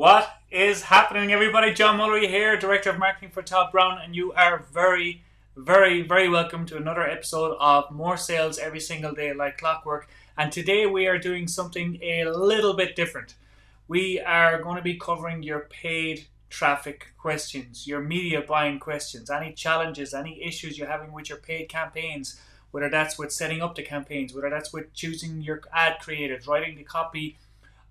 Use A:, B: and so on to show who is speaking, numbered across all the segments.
A: What is happening, everybody? John Mullery here, Director of Marketing for Todd Brown, and you are very, very, very welcome to another episode of More Sales Every Single Day Like Clockwork. And today we are doing something a little bit different. We are going to be covering your paid traffic questions, your media buying questions, any challenges, any issues you're having with your paid campaigns, whether that's with setting up the campaigns, whether that's with choosing your ad creatives, writing the copy,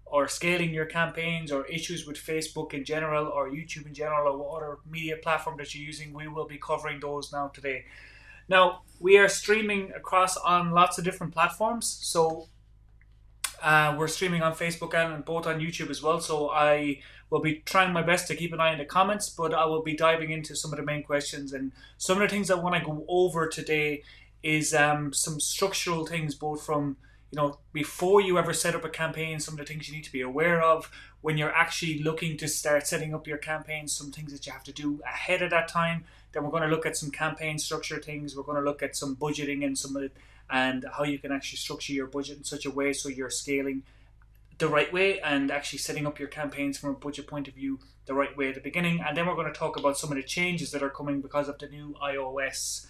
A: or scaling your campaigns, or issues with Facebook in general or YouTube in general, or what other media platform that you're using. We will be covering those now today. Now, we are streaming across on lots of different platforms. So we're streaming on Facebook and both on YouTube as well. So I will be trying my best to keep an eye on the comments, but I will be diving into some of the main questions. And some of the things I want to go over today is some structural things, both from before you ever set up a campaign, some of the things you need to be aware of when you're actually looking to start setting up your campaigns, some things that you have to do ahead of that time. Then we're going to look at some campaign structure things. We're going to look at some budgeting and some of it, and how you can actually structure your budget in such a way so you're scaling the right way and actually setting up your campaigns from a budget point of view the right way at the beginning. And then we're going to talk about some of the changes that are coming because of the new iOS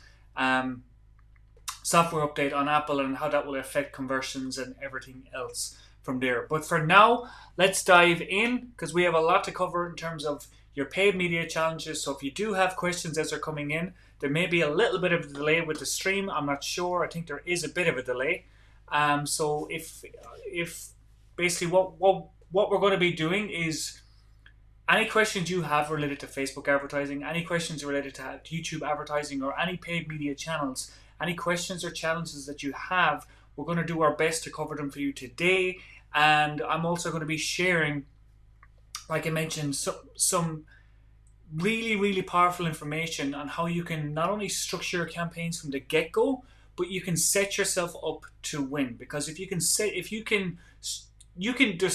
A: software update on Apple, and how that will affect conversions and everything else from there. But for now, let's dive in, because we have a lot to cover in terms of your paid media challenges. So if you do have questions as they're coming in, there may be a little bit of a delay with the stream. I'm not sure. I think there is a bit of a delay. So if basically what we're going to be doing is any questions you have related to Facebook advertising, any questions related to YouTube advertising, or any paid media channels, any questions or challenges that you have, we're going to do our best to cover them for you today. And I'm also going to be sharing, like I mentioned, some really, really powerful information on how you can not only structure your campaigns from the get-go, but you can set yourself up to win. Because there's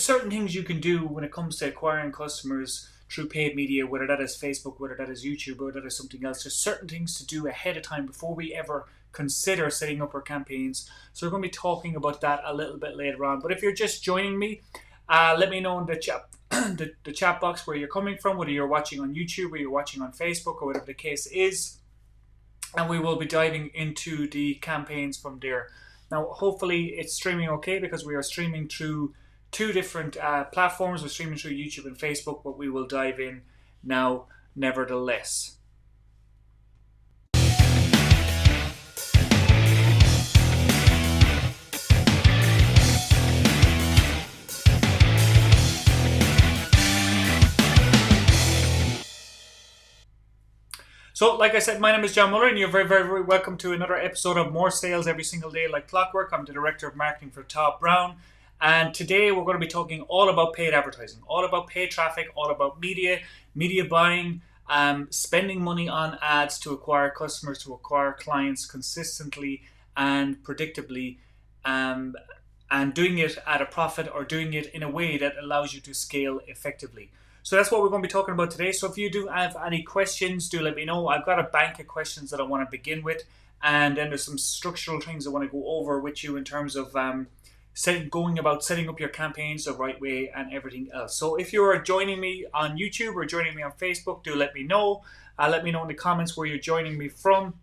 A: certain things you can do when it comes to acquiring customers through paid media, whether that is Facebook, whether that is YouTube, or whether that is something else. There's certain things to do ahead of time before we ever consider setting up our campaigns. So we're going to be talking about that a little bit later on. But if you're just joining me, let me know in the chat the chat box where you're coming from, whether you're watching on YouTube or you're watching on Facebook or whatever the case is, and we will be diving into the campaigns from there. Now, hopefully it's streaming okay, because we are streaming through two different platforms. We're streaming through YouTube and Facebook, but we will dive in now nevertheless. So, like I said, my name is John Muller, and you're very, very, very welcome to another episode of More Sales Every Single Day Like Clockwork. I'm the Director of Marketing for Top Brown, and today we're going to be talking all about paid advertising, all about paid traffic, all about media buying, spending money on ads to acquire customers, to acquire clients consistently and predictably, and doing it at a profit, or doing it in a way that allows you to scale effectively. So that's what we're going to be talking about today. So if you do have any questions, do let me know. I've got a bank of questions that I want to begin with, and then there's some structural things I want to go over with you in terms of going about setting up your campaigns the right way and everything else. So if you're joining me on YouTube or joining me on Facebook, do let me know. Let me know in the comments where you're joining me from,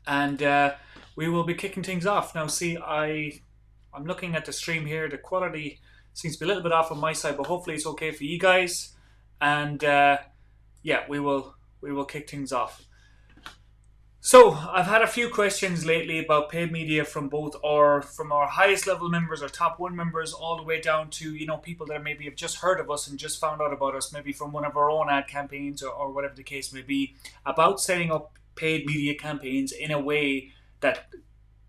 A: and we will be kicking things off. Now, see, I'm looking at the stream here. The quality seems to be a little bit off on my side, but hopefully it's okay for you guys. And yeah, we will kick things off. So I've had a few questions lately about paid media from our highest level members, our top 1 members, all the way down to people that maybe have just heard of us and just found out about us, maybe from one of our own ad campaigns or whatever the case may be, about setting up paid media campaigns in a way that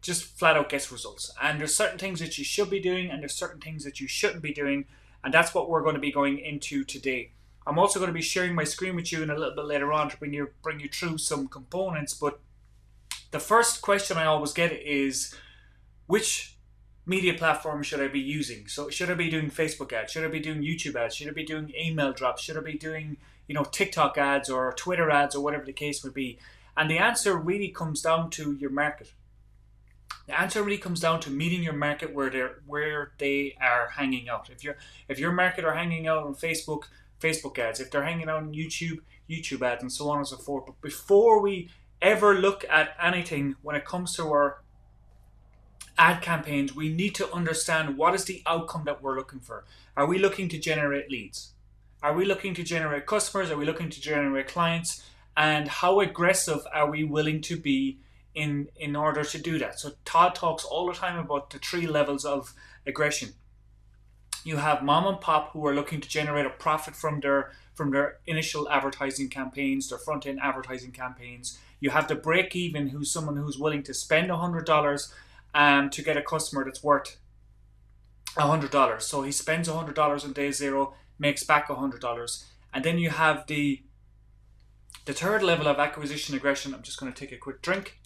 A: just flat out gets results. And there's certain things that you should be doing, and there's certain things that you shouldn't be doing, and that's what we're going to be going into today. I'm also going to be sharing my screen with you in a little bit later on to bring you through some components. But the first question I always get is, which media platform should I be using? So should I be doing Facebook ads? Should I be doing YouTube ads? Should I be doing email drops? Should I be doing TikTok ads or Twitter ads or whatever the case would be? And the answer really comes down to your market. The answer really comes down to meeting your market where they are hanging out. If your market are hanging out on Facebook ads. If they're hanging out on YouTube ads, and so on and so forth. But before we ever look at anything when it comes to our ad campaigns, we need to understand what is the outcome that we're looking for. Are we looking to generate leads? Are we looking to generate customers? Are we looking to generate clients? And how aggressive are we willing to be in order to do that? So Todd talks all the time about the 3 levels of aggression. You have mom and pop who are looking to generate a profit from their initial advertising campaigns, their front end advertising campaigns. You have the break even, who's someone who's willing to spend $100 to get a customer that's worth $100. So he spends $100 on day 0, makes back $100. And then you have the third level of acquisition aggression. I'm just going to take a quick drink.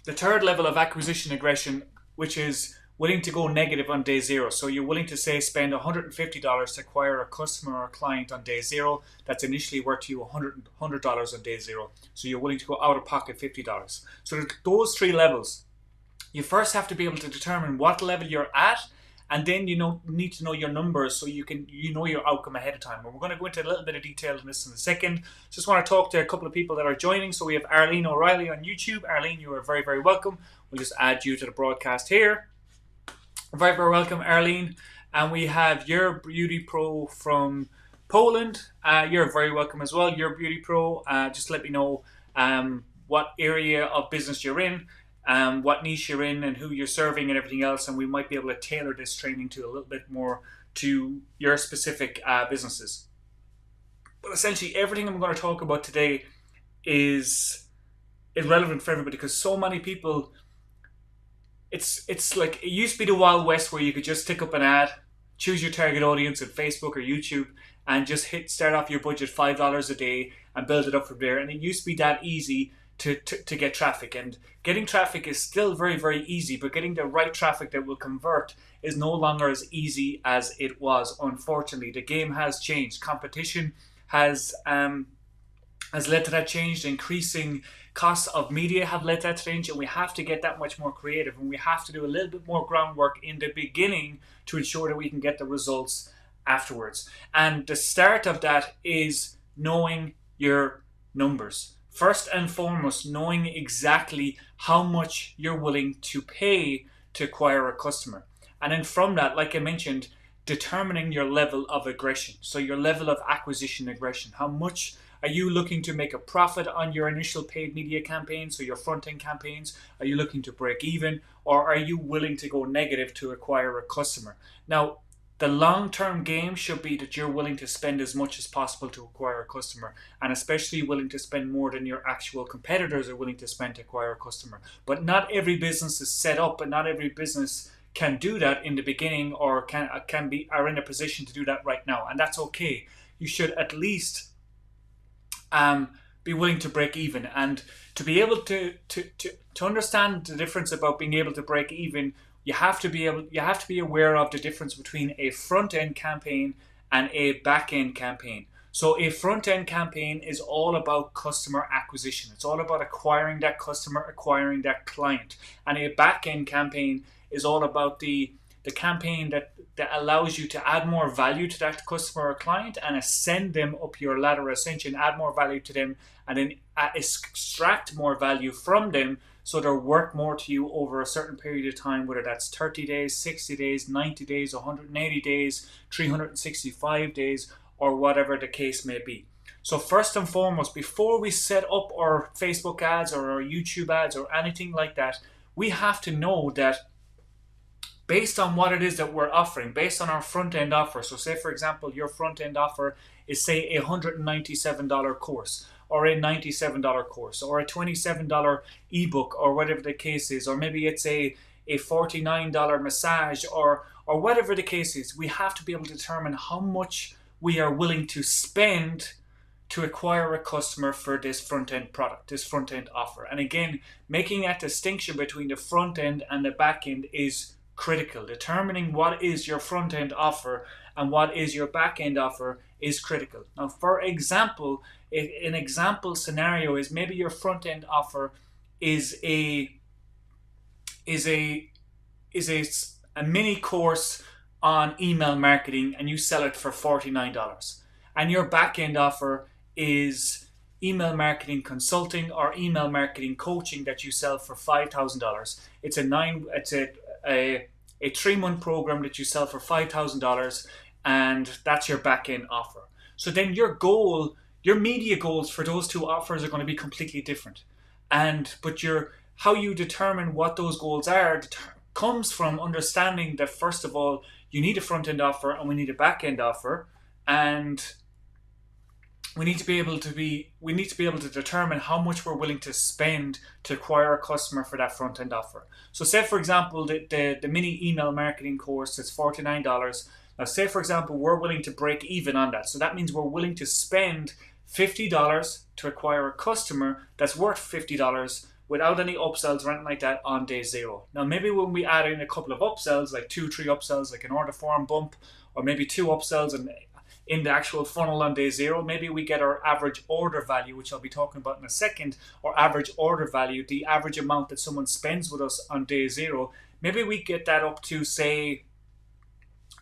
A: The third level of acquisition aggression, which is willing to go negative on day 0. So you're willing to say spend $150 to acquire a customer or a client on day 0 that's initially worth you $100 on day 0. So you're willing to go out of pocket $50. So those 3 levels. You first have to be able to determine what level you're at, and then you need to know your numbers so you know your outcome ahead of time. And we're going to go into a little bit of detail in this in a second. Just want to talk to a couple of people that are joining. So we have Arlene O'Reilly on YouTube. Arlene, you are very, very welcome. We'll just add you to the broadcast here. Very, very welcome, Arlene. And we have Your Beauty Pro from Poland. You're very welcome as well. Your Beauty Pro. Just let me know what area of business you're in, what niche you're in, and who you're serving and everything else, and we might be able to tailor this training to a little bit more to your specific businesses. But essentially everything I'm going to talk about today is relevant for everybody, because so many people, it's like it used to be the Wild West where you could just stick up an ad, choose your target audience at Facebook or YouTube, and just start off your budget $5 a day and build it up from there. And it used to be that easy to get traffic, and getting traffic is still very, very easy, but getting the right traffic that will convert is no longer as easy as it was. Unfortunately, the game has changed. Competition has led to that change. The increasing costs of media have led to that change, and we have to get that much more creative, and we have to do a little bit more groundwork in the beginning to ensure that we can get the results afterwards. And the start of that is knowing your numbers. First and foremost, knowing exactly how much you're willing to pay to acquire a customer. And then from that, like I mentioned, determining your level of aggression. So your level of acquisition aggression. How much are you looking to make a profit on your initial paid media campaigns, so your front-end campaigns? Are you looking to break even, or are you willing to go negative to acquire a customer? Now, the long-term game should be that you're willing to spend as much as possible to acquire a customer, and especially willing to spend more than your actual competitors are willing to spend to acquire a customer. But not every business is set up, and not every business can do that in the beginning, or are in a position to do that right now, and that's okay. You should at least be willing to break even, and to be able to understand the difference about being able to break even. You have to be aware of the difference between a front-end campaign and a back-end campaign. So a front-end campaign is all about customer acquisition. It's all about acquiring that customer, acquiring that client. And a back-end campaign is all about the campaign that allows you to add more value to that customer or client and ascend them up your ladder ascension, add more value to them, and then extract more value from them, so they're worth more to you over a certain period of time, whether that's 30 days, 60 days, 90 days, 180 days, 365 days, or whatever the case may be. So first and foremost, before we set up our Facebook ads or our YouTube ads or anything like that, we have to know that based on what it is that we're offering, based on our front-end offer. So say, for example, your front-end offer is, say, a $197 course, or a $97 course, or a $27 ebook, or whatever the case is, or maybe it's a $49 massage, or whatever the case is. We have to be able to determine how much we are willing to spend to acquire a customer for this front-end product, this front-end offer. And again, making that distinction between the front end and the back end is critical. Determining what is your front-end offer and what is your back-end offer is critical. Now, for example, an example scenario is maybe your front-end offer is a mini course on email marketing, and you sell it for $49. And your back-end offer is email marketing consulting or email marketing coaching that you sell for $5,000. It's a 3-month program that you sell for $5,000, and that's your back end offer. So then your media goals for those two offers are going to be completely different. But how you determine what those goals are comes from understanding that, first of all, you need a front end offer and we need a back end offer, and we need to be able to determine how much we're willing to spend to acquire a customer for that front end offer. So say, for example, the mini email marketing course is $49. Now say, for example, we're willing to break even on that. So that means we're willing to spend $50 to acquire a customer that's worth $50 without any upsells or anything like that on day 0. Now maybe when we add in a couple of upsells, like 2-3 upsells, like an order form bump, or maybe 2 upsells and in the actual funnel on day 0, maybe we get our average order value, which I'll be talking about in a second, or average order value, the average amount that someone spends with us on day 0, maybe we get that up to, say,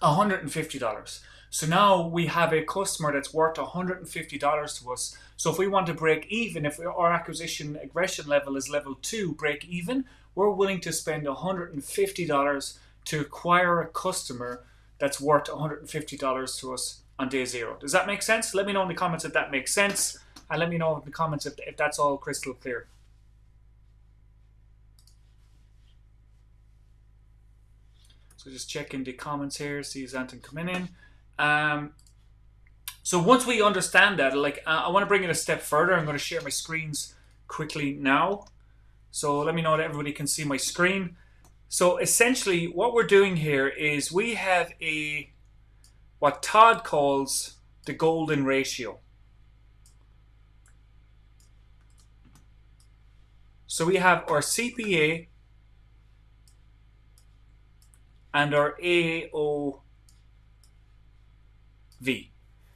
A: $150. So now we have a customer that's worth $150 to us. So if we want to break even, if our acquisition aggression level is level 2, break even, we're willing to spend $150 to acquire a customer that's worth $150 to us on day 0. Does that make sense? Let me know in the comments if that makes sense, and let me know in the comments if that's all crystal clear. So just checking the comments here, see is anything coming in. So once we understand that, I want to bring it a step further. I'm going to share my screens quickly now. So let me know that everybody can see my screen. So essentially what we're doing here is we have what Todd calls the golden ratio. So we have our CPA and our AOV.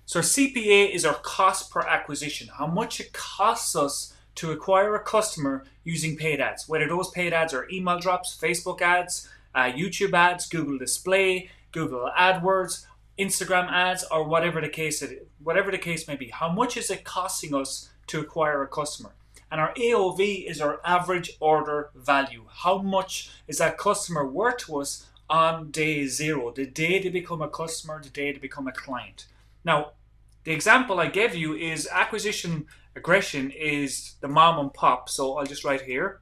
A: So our CPA is our cost per acquisition, how much it costs us to acquire a customer using paid ads, whether those paid ads are email drops, Facebook ads, YouTube ads, Google Display, Google AdWords, Instagram ads, or whatever the case may be. How much is it costing us to acquire a customer? And our AOV is our average order value. How much is that customer worth to us on day 0, the day they become a customer, the day they become a client? Now, the example I gave you is acquisition aggression is the mom and pop. So I'll just write here,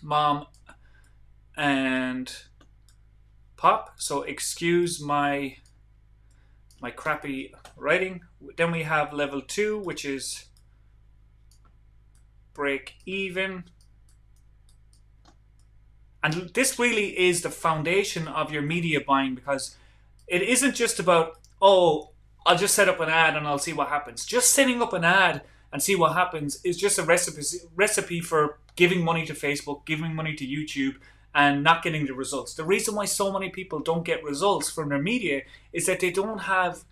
A: mom and pop. So excuse my crappy writing. Then we have level 2, which is break even. And this really is the foundation of your media buying, because it isn't just about, oh, I'll just set up an ad and I'll see what happens. Just setting up an ad and see what happens is just a recipe for giving money to Facebook, giving money to YouTube, and not getting the results. The reason why so many people don't get results from their media is that they don't have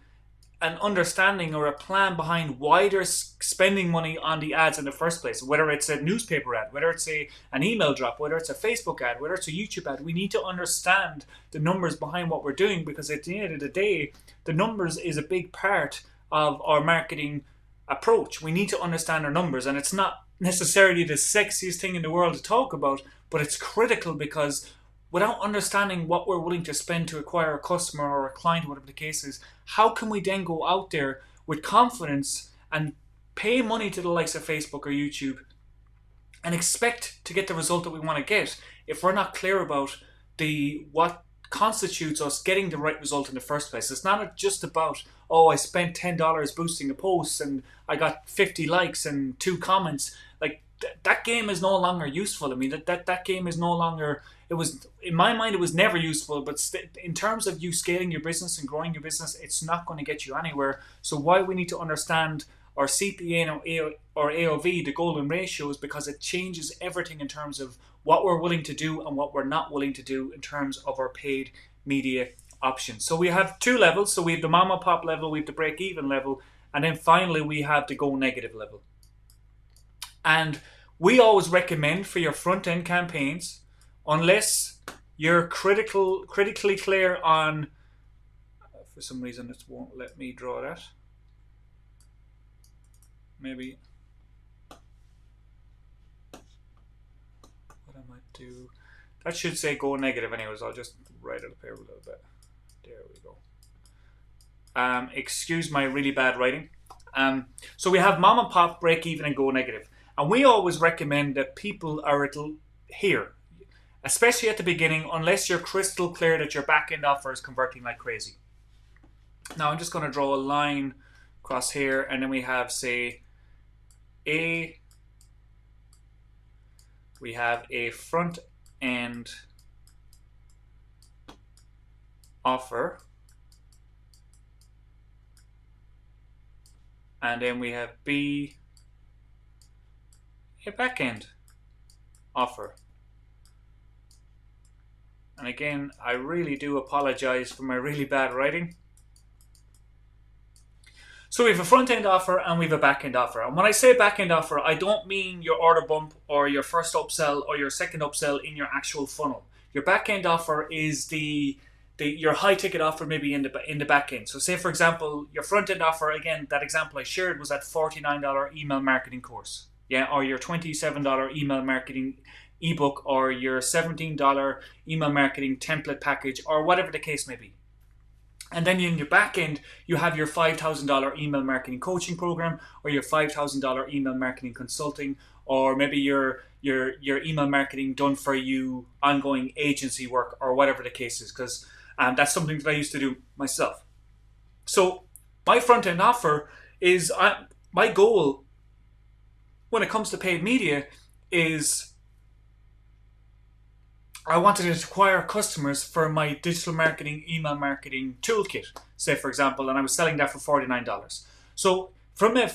A: an understanding or a plan behind why they're spending money on the ads in the first place. Whether it's a newspaper ad, whether it's an email drop, whether it's a Facebook ad, whether it's a YouTube ad, we need to understand the numbers behind what we're doing, because at the end of the day, the numbers is a big part of our marketing approach. We need to understand our numbers, and it's not necessarily the sexiest thing in the world to talk about, but it's critical, because without understanding what we're willing to spend to acquire a customer or a client, whatever the case is, how can we then go out there with confidence and pay money to the likes of Facebook or YouTube and expect to get the result that we want to get if we're not clear about what constitutes us getting the right result in the first place? It's not just about, oh, I spent $10 boosting a post and I got 50 likes and 2 comments. Like that game is no longer useful. I mean, that game is no longer. It was, in my mind, it was never useful, but in terms of you scaling your business and growing your business, it's not going to get you anywhere. So why we need to understand our CPA and our AOV, the golden ratio, is because it changes everything in terms of what we're willing to do and what we're not willing to do in terms of our paid media options. So we have 2 levels. So we have the mama pop level, we have the break even level, and then finally we have the go negative level. And we always recommend for your front end campaigns, unless you're critically clear on, for some reason it won't let me draw that. Maybe what I might do, That should say go negative anyways. I'll just write it up here a little bit. There we go. Excuse my really bad writing. So we have mom and pop, break even, and go negative. And we always recommend that people are here, especially at the beginning, unless you're crystal clear that your back end offer is converting like crazy. Now I'm just going to draw a line across here, and then we have, say, we have a front end offer, and then we have B, a back end offer. And again, I really do apologize for my really bad writing. So we have a front end offer and we have a back end offer. And when I say back end offer, I don't mean your order bump or your first upsell or your second upsell in your actual funnel. Your back end offer is your high ticket offer maybe in the back end. So say for example, your front end offer, again, that example I shared was that $49 email marketing course. Yeah, or your $27 email marketing ebook, or your $17 email marketing template package, or whatever the case may be. And then in your back end, you have your $5,000 email marketing coaching program, or your $5,000 email marketing consulting, or maybe your email marketing done for you ongoing agency work, or whatever the case is, because that's something that I used to do myself. So my front end offer is, my goal when it comes to paid media is I wanted to acquire customers for my digital marketing, email marketing toolkit, say for example, and I was selling that for $49. So from a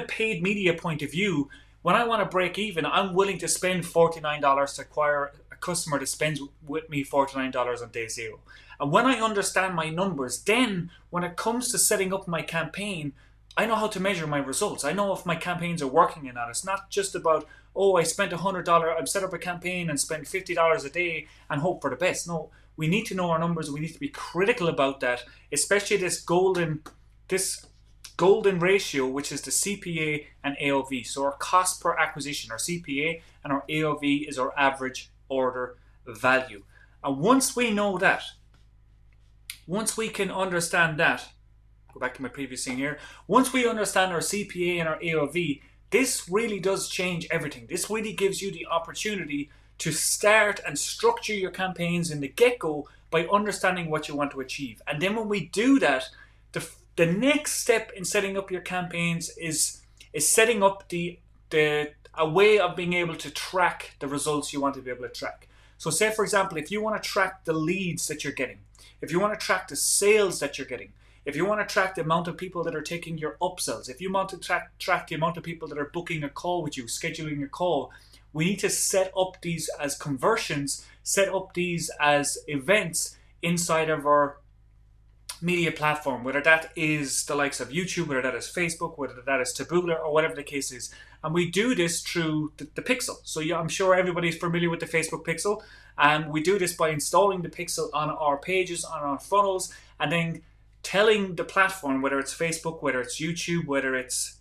A: paid media point of view, when I want to break even, I'm willing to spend $49 to acquire a customer that spends with me $49 on day zero. And when I understand my numbers, then when it comes to setting up my campaign, I know how to measure my results. I know if my campaigns are working or not. It's not just about, oh, I spent $100, I've set up a campaign and spent $50 a day and hope for the best. No, we need to know our numbers. We need to be critical about that, especially this golden ratio, which is the CPA and AOV. So our cost per acquisition, our CPA, and our AOV is our average order value. And once we know that, once we can understand that, go back to my previous thing here. Once we understand our CPA and our AOV, this really does change everything. This really gives you the opportunity to start and structure your campaigns in the get-go by understanding what you want to achieve. And then when we do that, the next step in setting up your campaigns is setting up a way of being able to track the results you want to be able to track. So say, for example, if you want to track the leads that you're getting, if you want to track the sales that you're getting, if you want to track the amount of people that are taking your upsells, if you want to track the amount of people that are booking a call with you, scheduling a call, we need to set up these as conversions, set up these as events inside of our media platform, whether that is the likes of YouTube, whether that is Facebook, whether that is Taboola, or whatever the case is. And we do this through the Pixel. So yeah, I'm sure everybody's familiar with the Facebook Pixel. And we do this by installing the Pixel on our pages, on our funnels, and then telling the platform, whether it's Facebook, whether it's YouTube, whether it's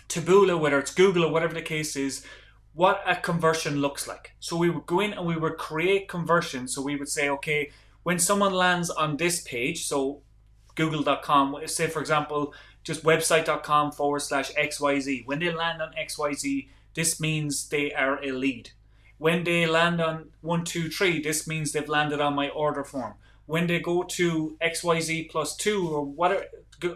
A: Taboola, whether it's Google, or whatever the case is, what a conversion looks like. So we would go in and we would create conversions. So we would say, okay, when someone lands on this page, so google.com, say for example, just website.com/XYZ. When they land on XYZ, this means they are a lead. When they land on 123, this means they've landed on my order form. When they go to XYZ plus 2 or whatever,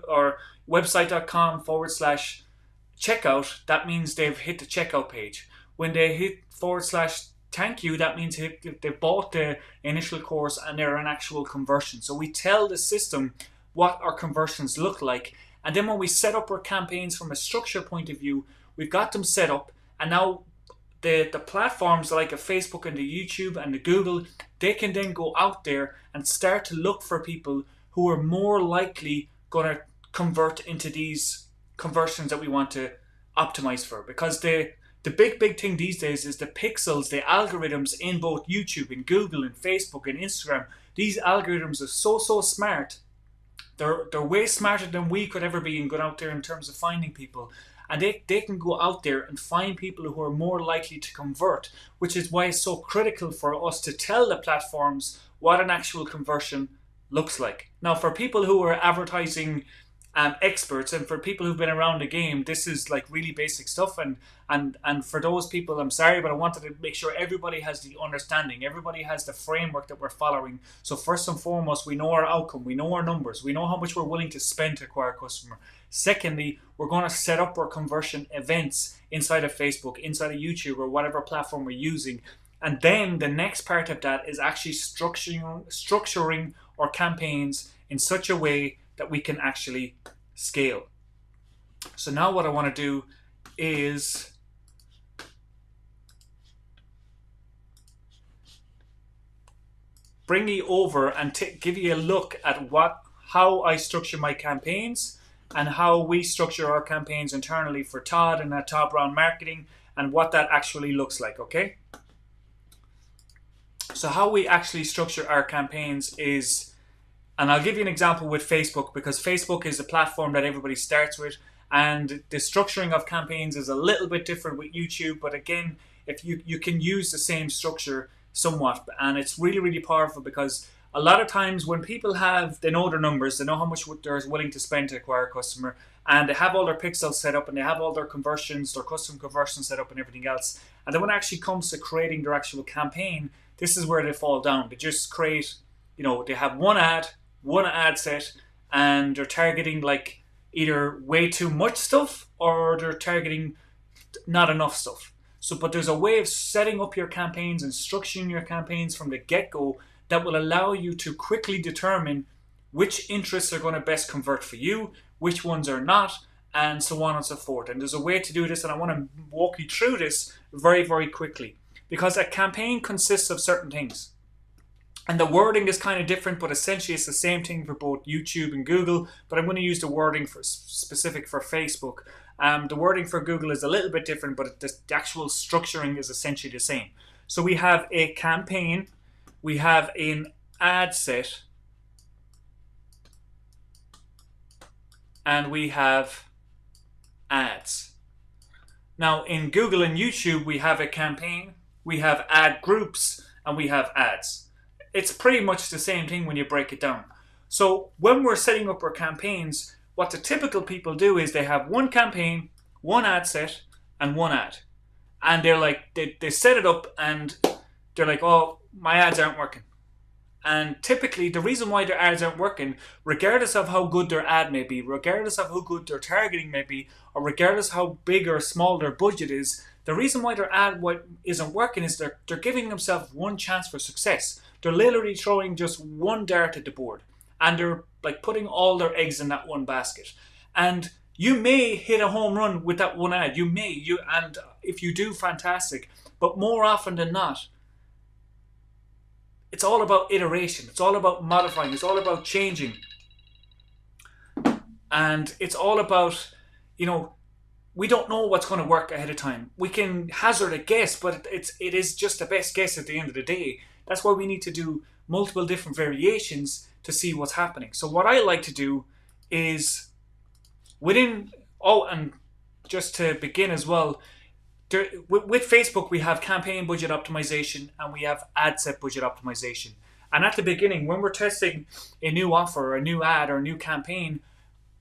A: or website.com/checkout, that means they've hit the checkout page. When they hit /thank you, that means they've bought the initial course and they're an actual conversion. So we tell the system what our conversions look like. And then when we set up our campaigns from a structure point of view, we've got them set up. And now the platforms like a Facebook and the YouTube and the Google, they can then go out there and start to look for people who are more likely going to convert into these conversions that we want to optimize for. Because the big thing these days is the pixels, the algorithms in both YouTube and Google and Facebook and Instagram. These algorithms are so smart. They're way smarter than we could ever be in going out there in terms of finding people. and they can go out there and find people who are more likely to convert, which is why it's so critical for us to tell the platforms what an actual conversion looks like. Now, for people who are advertising experts, and for people who've been around the game, this is like really basic stuff. And for those people, I'm sorry, but I wanted to make sure everybody has the understanding, everybody has the framework that we're following. So first and foremost, we know our outcome, we know our numbers, we know how much we're willing to spend to acquire a customer. Secondly, we're going to set up our conversion events inside of Facebook, inside of YouTube, or whatever platform we're using. And then the next part of that is actually structuring our campaigns in such a way that we can actually scale. So now what I want to do is bring you over and give you a look at how I structure my campaigns and how we structure our campaigns internally for Todd and at Todd Brown Marketing, and what that actually looks like, okay? So how we actually structure our campaigns is, and I'll give you an example with Facebook, because Facebook is the platform that everybody starts with, and the structuring of campaigns is a little bit different with YouTube, but again, if you can use the same structure somewhat, and it's really, really powerful, because a lot of times when people they know their numbers, they know how much they're willing to spend to acquire a customer, and they have all their pixels set up, and they have all their conversions, their custom conversions set up and everything else, and then when it actually comes to creating their actual campaign, this is where they fall down. They just create, they have one ad set, and they're targeting like either way too much stuff or they're targeting not enough stuff. So, but there's a way of setting up your campaigns and structuring your campaigns from the get-go that will allow you to quickly determine which interests are going to best convert for you, which ones are not, and so on and so forth. And there's a way to do this, and I want to walk you through this very, very quickly, because a campaign consists of certain things. And the wording is kind of different, but essentially it's the same thing for both YouTube and Google, but I'm going to use the wording specific for Facebook. The wording for Google is a little bit different, but the actual structuring is essentially the same. So we have a campaign, we have an ad set, and we have ads. Now in Google and YouTube, we have a campaign, we have ad groups, and we have ads. It's pretty much the same thing when you break it down. So when we're setting up our campaigns, what the typical people do is they have one campaign, one ad set, and one ad. And they're like, they set it up and they're like, oh, my ads aren't working. And typically the reason why their ads aren't working, regardless of how good their ad may be, regardless of how good their targeting may be, or regardless how big or small their budget is, the reason why their ad isn't working is they're giving themselves one chance for success. They're literally throwing just one dart at the board, and they're like putting all their eggs in that one basket. And you may hit a home run with that one ad. And if you do, fantastic. But more often than not, it's all about iteration. It's all about modifying. It's all about changing. And it's all about, we don't know what's going to work ahead of time. We can hazard a guess, but it is just the best guess at the end of the day. That's why we need to do multiple different variations to see what's happening. So what I like to do is and just to begin as well, with Facebook, we have campaign budget optimization and we have ad set budget optimization. And at the beginning, when we're testing a new offer, a new ad, or a new campaign,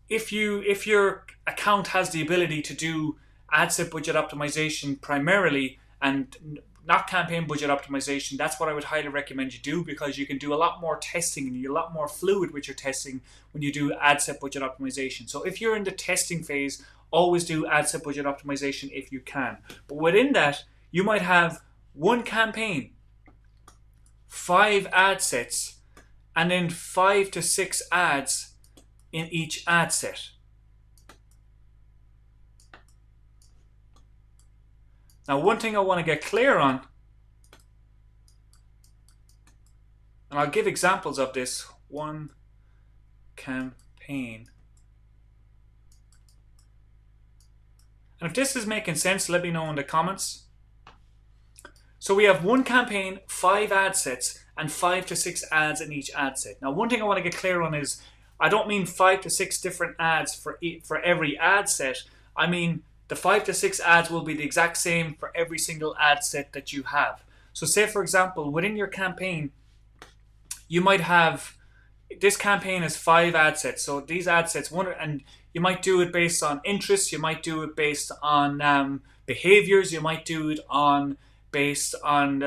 A: if your account has the ability to do ad set budget optimization primarily and not campaign budget optimization, that's what I would highly recommend you do, because you can do a lot more testing and you're a lot more fluid with your testing when you do ad set budget optimization. So if you're in the testing phase, always do ad set budget optimization if you can. But within that, you might have one campaign, 5 ad sets, and then 5 to 6 ads in each ad set. Now, one thing I want to get clear on, and I'll give examples of this, one campaign. And if this is making sense, let me know in the comments. So we have one campaign, 5 ad sets, and 5 to 6 ads in each ad set. Now, one thing I want to get clear on is, I don't mean 5 to 6 different ads for every ad set. I mean the 5 to 6 ads will be the exact same for every single ad set that you have. So say, for example, within your campaign, you might have, this campaign has 5 ad sets. So these ad sets, and you might do it based on interests, you might do it based on behaviors, you might do it based on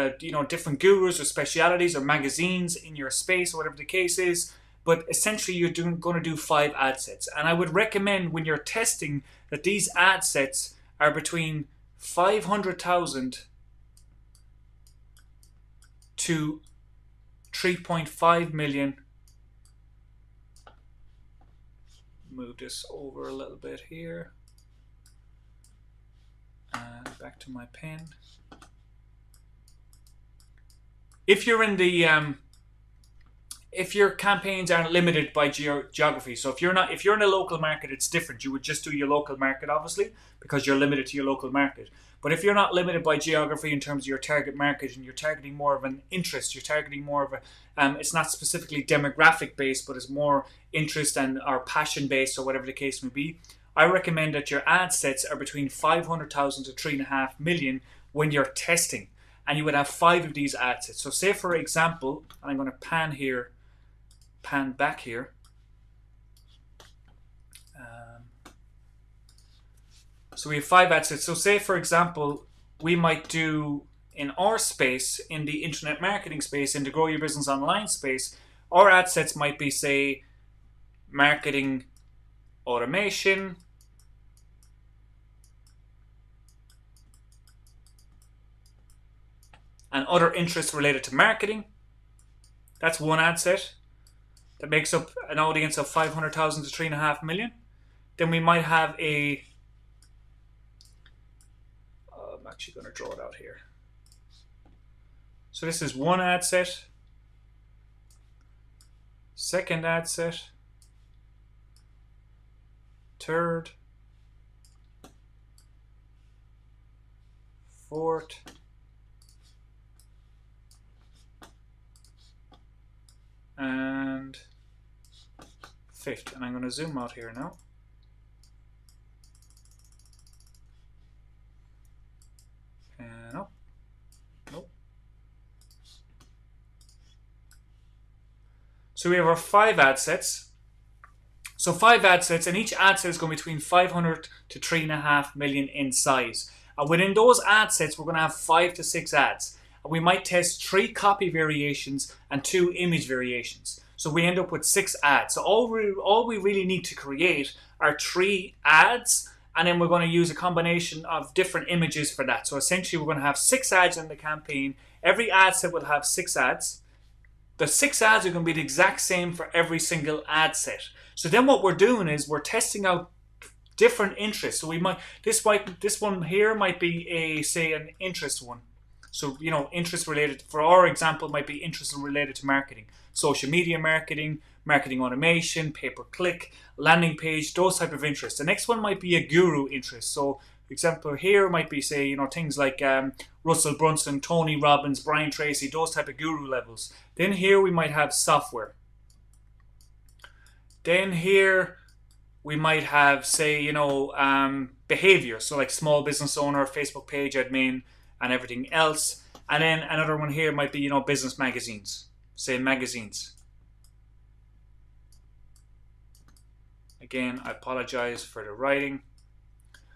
A: different gurus or specialities or magazines in your space or whatever the case is. But essentially you're going to do 5 ad sets. And I would recommend when you're testing that these ad sets are between 500,000 to 3.5 million. Move this over a little bit here. And back to my pen. If you're in the if your campaigns aren't limited by geography, so if you're in a local market, it's different. You would just do your local market, obviously, because you're limited to your local market. But if you're not limited by geography in terms of your target market, and you're targeting more of an interest, you're targeting more of a, it's not specifically demographic based, but it's more interest and or passion based, or whatever the case may be. I recommend that your ad sets are between 500,000 to 3.5 million when you're testing, and you would have 5 of these ad sets. So say, for example, and I'm going to pan back here. So we have 5 ad sets. So say, for example, we might do in our space, in the internet marketing space, in the grow your business online space, our ad sets might be, say, marketing automation, and other interests related to marketing. That's one ad set that makes up an audience of 500,000 to 3.5 million. Then we might have I'm actually going to draw it out here. So this is one ad set, second ad set, third, fourth, and fifth. And I'm going to zoom out here now. And up. Nope. So we have our 5 ad sets. So 5 ad sets, and each ad set is going between 500 to 3.5 million in size. And within those ad sets, we're going to have 5 to 6 ads. And we might test 3 copy variations and 2 image variations. So we end up with 6 ads. So all we really need to create are 3 ads, and then we're going to use a combination of different images for that. So essentially we're going to have 6 ads in the campaign. Every ad set will have 6 ads. The 6 ads are going to be the exact same for every single ad set. So then what we're doing is we're testing out different interests. So this one here might be say an interest one. So, interest related, for our example, might be interest related to marketing, social media marketing, marketing automation, pay-per-click, landing page, those type of interests. The next one might be a guru interest. So, for example, here might be, say, things like Russell Brunson, Tony Robbins, Brian Tracy, those type of guru levels. Then here we might have software. Then here we might have, say, behavior. So like small business owner, Facebook page admin, and everything else. And then another one here might be, business magazines. Say magazines. Again, I apologize for the writing.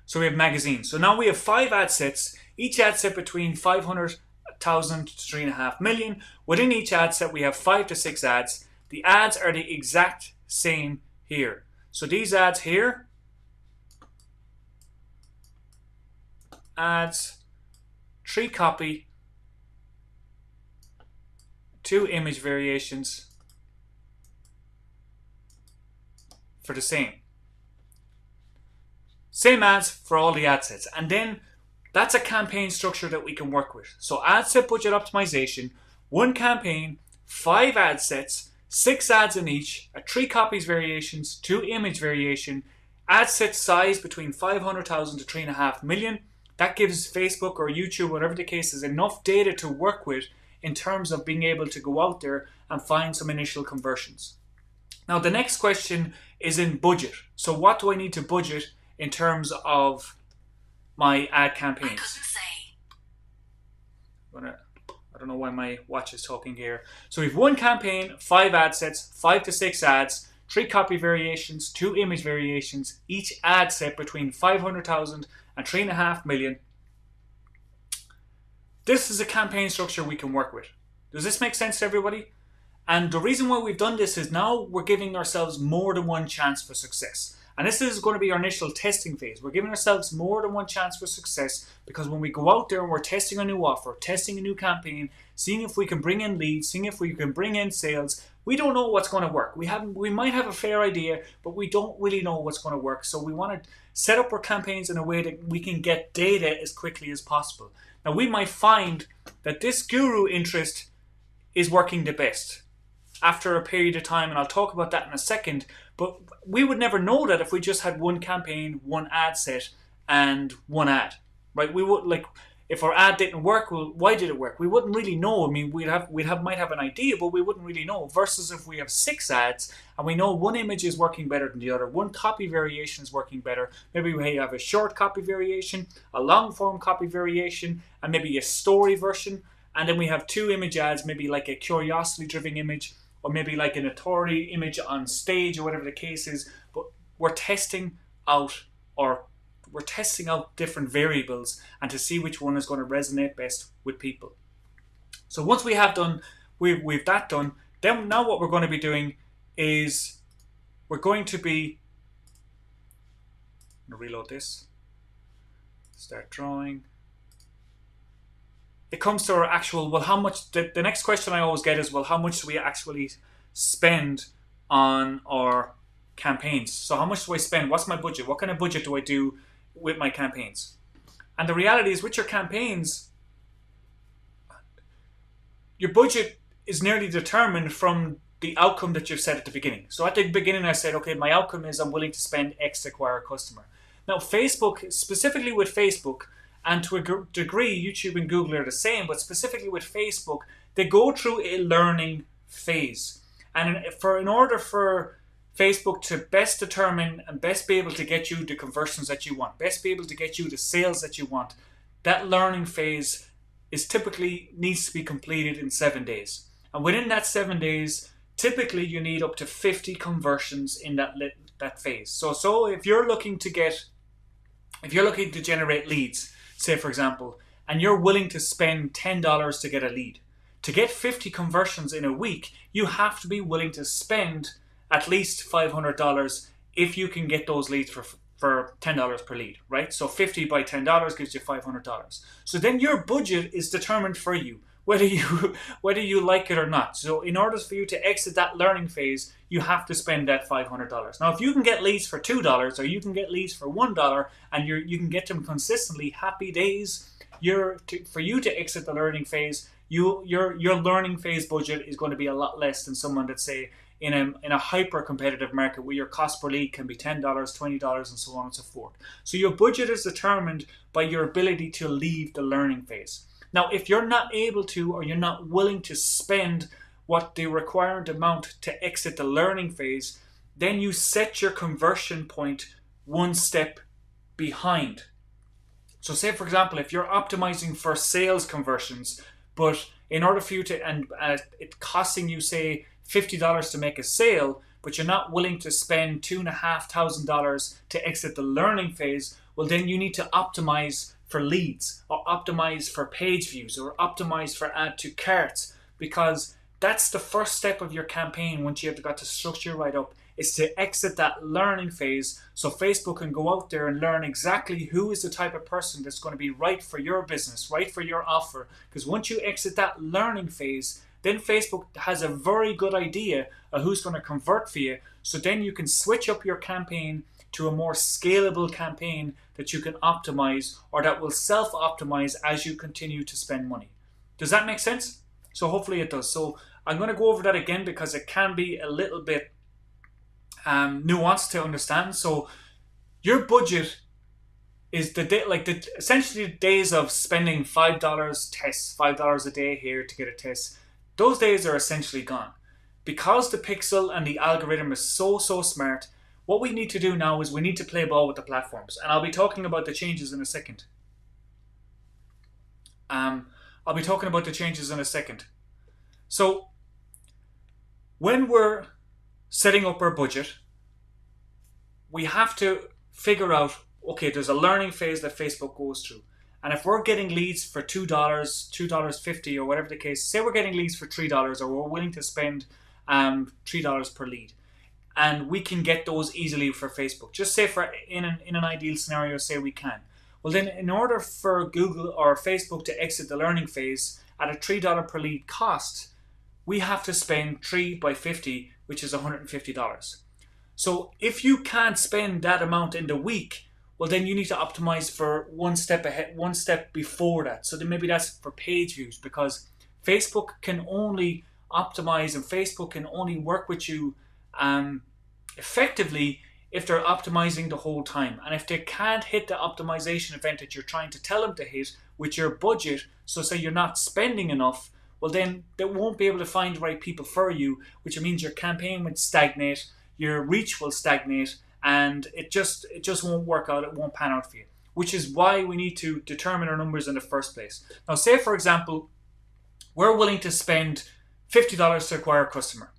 A: So we have magazines. So now we have 5 ad sets, each ad set between 500,000 to 3.5 million. Within each ad set, we have 5 to 6 ads. The ads are the exact same here. So these ads here, ads, 3 copy, 2 image variations for the same ads for all the ad sets. And then that's a campaign structure that we can work with. So ad set budget optimization, 1 campaign, 5 ad sets, 6 ads in each, 3 copies variations, 2 image variation, ad set size between 500,000 to 3.5 million. That gives Facebook or YouTube, whatever the case is, enough data to work with in terms of being able to go out there and find some initial conversions. Now, the next question is in budget. So what do I need to budget in terms of my ad campaigns. I don't know why my watch is talking here. So we've one campaign, 5 ad sets, 5 to 6 ads, 3 copy variations, 2 image variations, each ad set between 500,000 and 3.5 million. This is a campaign structure we can work with. Does this make sense to everybody? And the reason why we've done this is now we're giving ourselves more than one chance for success. And this is going to be our initial testing phase. We're giving ourselves more than one chance for success because when we go out there and we're testing a new offer, testing a new campaign, seeing if we can bring in leads, seeing if we can bring in sales, we don't know what's going to work. We might have a fair idea, but we don't really know what's going to work. So we want to set up our campaigns in a way that we can get data as quickly as possible. Now we might find that this guru interest is working the best after a period of time, and I'll talk about that in a second, but we would never know that if we just had one campaign, one ad set, and one ad, right? We would, like, if our ad didn't work, well, why did it work? We wouldn't really know. I mean, might have an idea, but we wouldn't really know. Versus if we have 6 ads and we know one image is working better than the other, one copy variation is working better. Maybe we have a short copy variation, a long form copy variation, and maybe a story version. And then we have 2 image ads, maybe like a curiosity-driven image, or maybe like an authority image on stage, or whatever the case is. But we're testing out different variables and to see which one is going to resonate best with people. So once we have done, we've that done, then now what we're going to be doing is we're going to be, I'm going to reload this, start drawing. It comes to our actual, well, how much, the next question I always get is, well, how much do we actually spend on our campaigns? So how much do I spend? What's my budget? What kind of budget do I do with my campaigns? And the reality is with your campaigns, your budget is nearly determined from the outcome that you've set at the beginning. So at the beginning I said, okay, my outcome is I'm willing to spend X to acquire a customer. Now Facebook, specifically with Facebook, and to a degree, YouTube and Google are the same, but specifically with Facebook, they go through a learning phase. And in order for Facebook to best determine and best be able to get you the conversions that you want, best be able to get you the sales that you want, that learning phase is typically needs to be completed in 7 days. And within that 7 days, typically you need up to 50 conversions in that phase. So if you're looking to generate leads, say for example, and you're willing to spend $10 to get a lead, to get 50 conversions in a week, you have to be willing to spend at least $500 if you can get those leads for $10 per lead, right? So 50 by $10 gives you $500. So then your budget is determined for you, whether you like it or not. So in order for you to exit that learning phase, you have to spend that $500. Now, if you can get leads for $2 or you can get leads for $1 and you can get them consistently, happy days. For you to exit the learning phase, your learning phase budget is going to be a lot less than someone that's, say, in a hyper competitive market where your cost per lead can be $10, $20, and so on and so forth. So your budget is determined by your ability to leave the learning phase. Now, if you're not able to, or you're not willing to spend what the required amount to exit the learning phase, then you set your conversion point one step behind. So say, for example, if you're optimizing for sales conversions, but in order for you to, and it costing you, say, $50 to make a sale, but you're not willing to spend $2,500 to exit the learning phase, well, then you need to optimize for leads, or optimize for page views, or optimize for add to carts, because that's the first step of your campaign. Once you have got to structure right up, is to exit that learning phase so Facebook can go out there and learn exactly who is the type of person that's going to be right for your business, right for your offer. Because once you exit that learning phase, then Facebook has a very good idea of who's going to convert for you. So then you can switch up your campaign to a more scalable campaign that you can optimize, or that will self-optimize as you continue to spend money. Does that make sense? So hopefully it does. So I'm going to go over that again because it can be a little bit nuanced to understand. So your budget is essentially the days of spending $5 tests, $5 a day here to get a test. Those days are essentially gone. Because the pixel and the algorithm is so smart, what we need to do now is we need to play ball with the platforms. And I'll be talking about the changes in a second. So when we're setting up our budget, we have to figure out, okay, there's a learning phase that Facebook goes through. And if we're getting leads for $2, $2.50 or whatever the case, say we're getting leads for $3 or we're willing to spend $3 per lead. And we can get those easily for Facebook. Just say in an ideal scenario, say we can. Well then, in order for Google or Facebook to exit the learning phase at a $3 per lead cost, we have to spend 3 by 50, which is $150. So if you can't spend that amount in the week, well then you need to optimize for one step before that. So then maybe that's for page views, because Facebook can only optimize and Facebook can only work with you effectively if they're optimizing the whole time. And if they can't hit the optimization event that you're trying to tell them to hit with your budget, so say you're not spending enough, well then they won't be able to find the right people for you, which means your campaign would stagnate, your reach will stagnate, and it just won't work out, it won't pan out for you. Which is why we need to determine our numbers in the first place. Now say for example, we're willing to spend $50 to acquire a customer,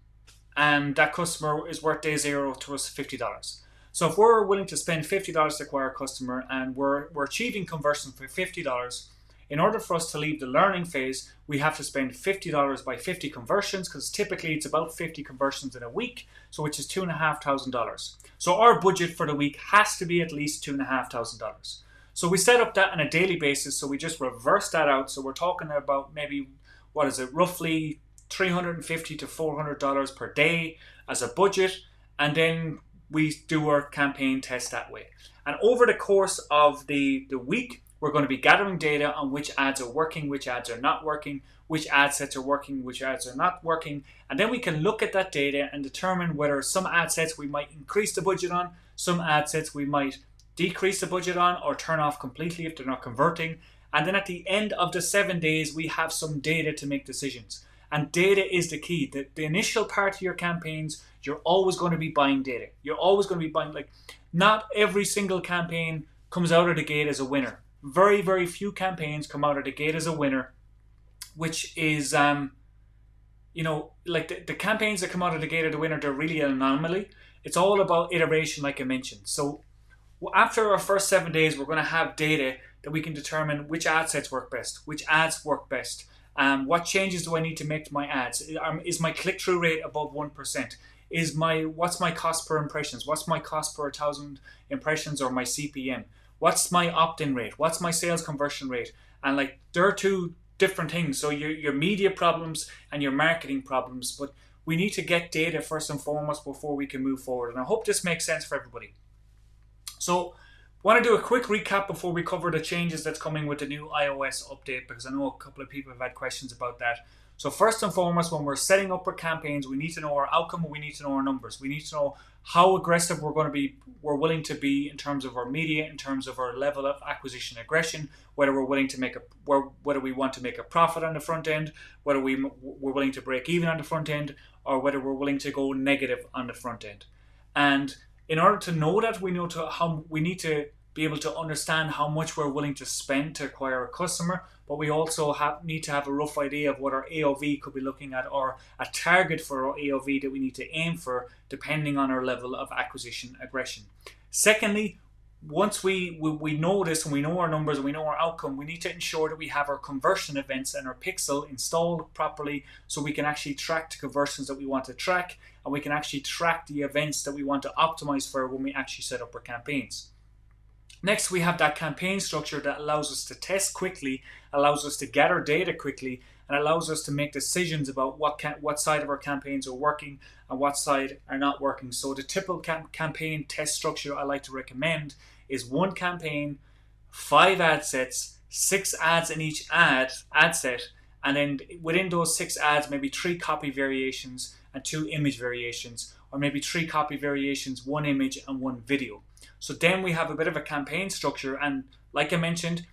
A: and that customer is worth day zero to us $50. So if we're willing to spend $50 to acquire a customer and we're achieving conversion for $50, in order for us to leave the learning phase, we have to spend $50 by 50 conversions, because typically it's about 50 conversions in a week, so which is $2,500. So our budget for the week has to be at least $2,500. So we set up that on a daily basis, so we just reverse that out. So we're talking about maybe, roughly $350 to $400 per day as a budget, and then we do our campaign test that way. And over the course of the week, we're going to be gathering data on which ads are working, which ads are not working, which ad sets are working, which ads are not working. And then we can look at that data and determine whether some ad sets we might increase the budget on, some ad sets we might decrease the budget on or turn off completely if they're not converting. And then at the end of the 7 days, we have some data to make decisions. And data is the key. The initial part of your campaigns, you're always going to be buying data. You're always going to be buying, not every single campaign comes out of the gate as a winner. Very, very few campaigns come out of the gate as a winner, which is, the campaigns that come out of the gate as a winner, they're really an anomaly. It's all about iteration, like I mentioned. So after our first 7 days, we're going to have data that we can determine which ad sets work best, which ads work best, what changes do I need to make to my ads? Is my click-through rate above 1%? What's my cost per impressions? What's my cost per 1,000 impressions, or my CPM? What's my opt-in rate? What's my sales conversion rate? And there are two different things. So your media problems and your marketing problems, but we need to get data first and foremost before we can move forward. And I hope this makes sense for everybody. So I want to do a quick recap before we cover the changes that's coming with the new iOS update, because I know a couple of people have had questions about that. So first and foremost, when we're setting up our campaigns, we need to know our outcome and we need to know our numbers. We need to know how aggressive we're willing to be in terms of our media, in terms of our level of acquisition aggression, whether we want to make a profit on the front end, whether we're willing to break even on the front end, or whether we're willing to go negative on the front end. And in order to know that, we need to be able to understand how much we're willing to spend to acquire a customer, but we also need to have a rough idea of what our AOV could be looking at, or a target for our AOV that we need to aim for, depending on our level of acquisition aggression. Secondly, once we know this and we know our numbers and we know our outcome, we need to ensure that we have our conversion events and our pixel installed properly, so we can actually track the conversions that we want to track, and we can actually track the events that we want to optimize for when we actually set up our campaigns. Next, we have that campaign structure that allows us to test quickly, allows us to gather data quickly, and allows us to make decisions about what side of our campaigns are working and what side are not working. So the typical campaign test structure I like to recommend is 1 campaign, 5 ad sets, 6 ads in each ad set, and then within those 6 ads, maybe 3 copy variations and 2 image variations, or maybe 3 copy variations, 1 image and 1 video. So then we have a bit of a campaign structure, and like I mentioned,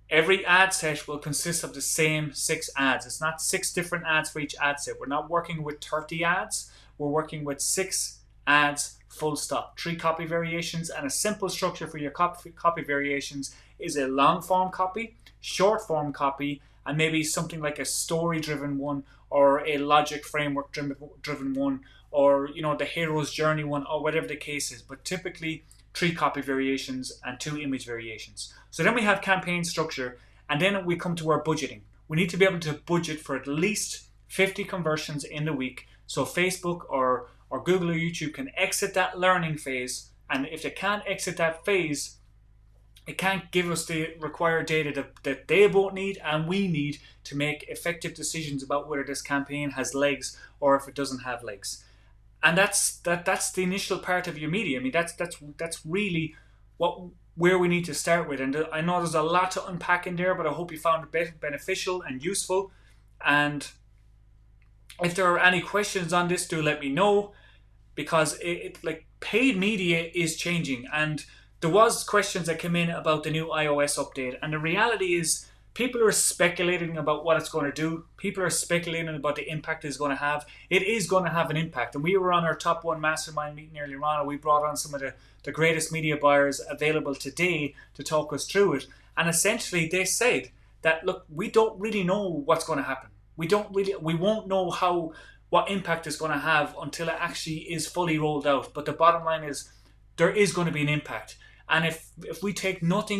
A: every ad set will consist of the same 6 ads. It's not 6 different ads for each ad set. We're not working with 30 ads. We're working with 6 ads full stop. 3 copy variations, and a simple structure for your copy variations is a long form copy, short form copy, and maybe something like a story driven one, or a logic framework driven one, or the hero's journey one, or whatever the case is. But typically 3 copy variations and 2 image variations. So then we have campaign structure, and then we come to our budgeting. We need to be able to budget for at least 50 conversions in the week, so Facebook or Google or YouTube can exit that learning phase. And if they can't exit that phase, it can't give us the required data that they both need and we need to make effective decisions about whether this campaign has legs or if it doesn't have legs. And that's the initial part of your media. I mean, that's really where we need to start with. And I know there's a lot to unpack in there, but I hope you found it beneficial and useful. And if there are any questions on this, do let me know, because like paid media is changing, and there was questions that came in about the new iOS update, and the reality is people are speculating about what it's going to do. People are speculating about the impact it's going to have. It is going to have an impact, and we were on our top 1 mastermind meeting earlier on, and we brought on some of the greatest media buyers available today to talk us through it. And essentially they said that, look, we don't really know what's going to happen. We won't know what impact it's going to have until it actually is fully rolled out. But the bottom line is there is going to be an impact. And if we take nothing